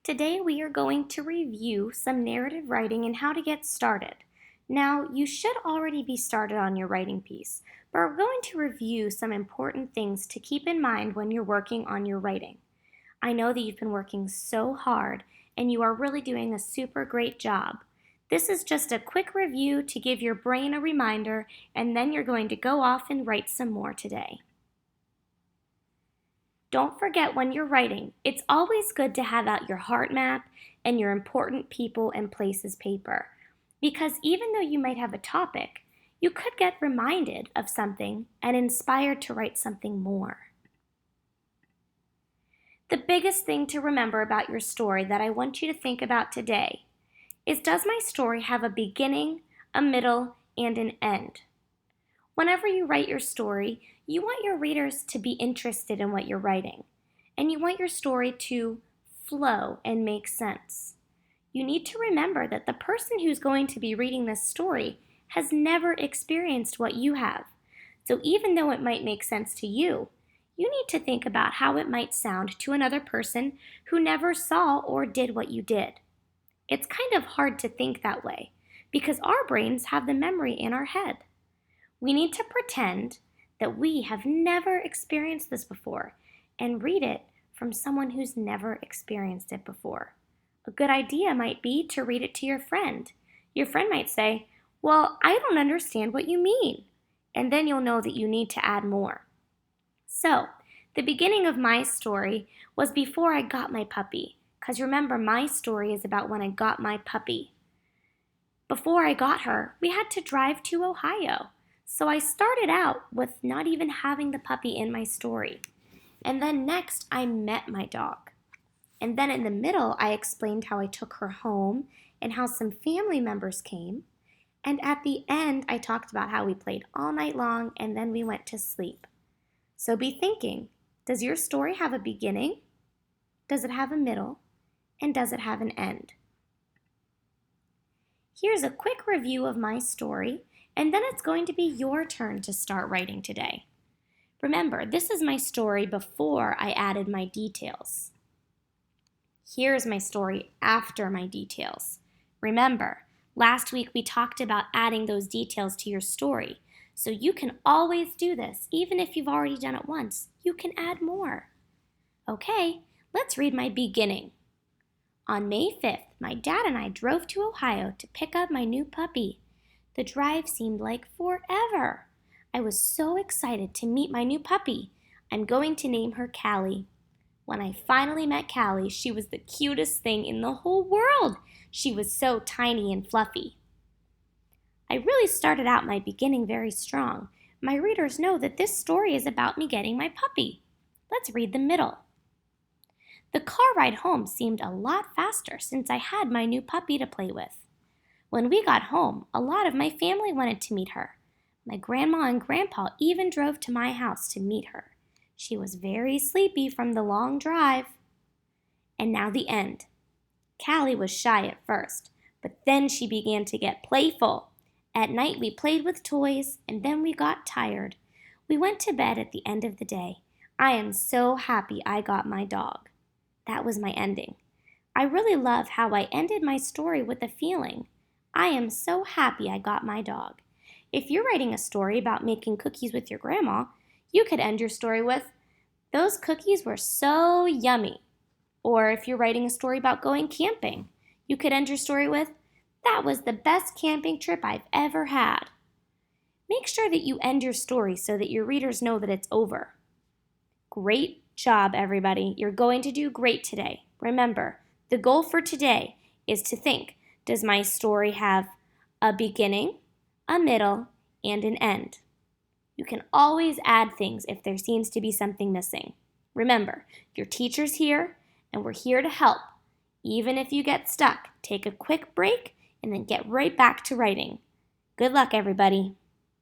Today we are going to review some narrative writing and how to get started. Now, you should already be started on your writing piece, but we're going to review some important things to keep in mind when you're working on your writing. I know that you've been working so hard and you are really doing a super great job. This is just a quick review to give your brain a reminder, and then you're going to go off and write some more today. Don't forget when you're writing, it's always good to have out your heart map and your important people and places paper. Because even though you might have a topic, you could get reminded of something and inspired to write something more. The biggest thing to remember about your story that I want you to think about today is, does my story have a beginning, a middle, and an end? Whenever you write your story, you want your readers to be interested in what you're writing, and you want your story to flow and make sense. You need to remember that the person who's going to be reading this story has never experienced what you have. So even though it might make sense to you, you need to think about how it might sound to another person who never saw or did what you did. It's kind of hard to think that way because our brains have the memory in our head. We need to pretend that we have never experienced this before and read it from someone who's never experienced it before. A good idea might be to read it to your friend. Your friend might say, "Well, I don't understand what you mean." And then you'll know that you need to add more. So, the beginning of my story was before I got my puppy. Because remember, my story is about when I got my puppy. Before I got her, we had to drive to Ohio. So I started out with not even having the puppy in my story. And then next, I met my dog. And then in the middle, I explained how I took her home and how some family members came. And at the end, I talked about how we played all night long and then we went to sleep. So be thinking, does your story have a beginning? Does it have a middle? And does it have an end? Here's a quick review of my story, and then it's going to be your turn to start writing today. Remember, this is my story before I added my details. Here's my story after my details. Remember, last week we talked about adding those details to your story, so you can always do this. Even if you've already done it once, you can add more. Okay, let's read my beginning. On May 5th, my dad and I drove to Ohio to pick up my new puppy. The drive seemed like forever. I was so excited to meet my new puppy. I'm going to name her Callie. When I finally met Callie, she was the cutest thing in the whole world. She was so tiny and fluffy. I really started out my beginning very strong. My readers know that this story is about me getting my puppy. Let's read the middle. The car ride home seemed a lot faster since I had my new puppy to play with. When we got home, a lot of my family wanted to meet her. My grandma and grandpa even drove to my house to meet her. She was very sleepy from the long drive. And now the end. Callie was shy at first, but then she began to get playful. At night we played with toys, and then we got tired. We went to bed at the end of the day. I am so happy I got my dog. That was my ending. I really love how I ended my story with a feeling. I am so happy I got my dog. If you're writing a story about making cookies with your grandma, you could end your story with, "Those cookies were so yummy." Or if you're writing a story about going camping, you could end your story with, "That was the best camping trip I've ever had." Make sure that you end your story so that your readers know that it's over. Great job, everybody. You're going to do great today. Remember, the goal for today is to think, does my story have a beginning, a middle, and an end? You can always add things if there seems to be something missing. Remember, your teacher's here, and we're here to help. Even if you get stuck, take a quick break and then get right back to writing. Good luck, everybody.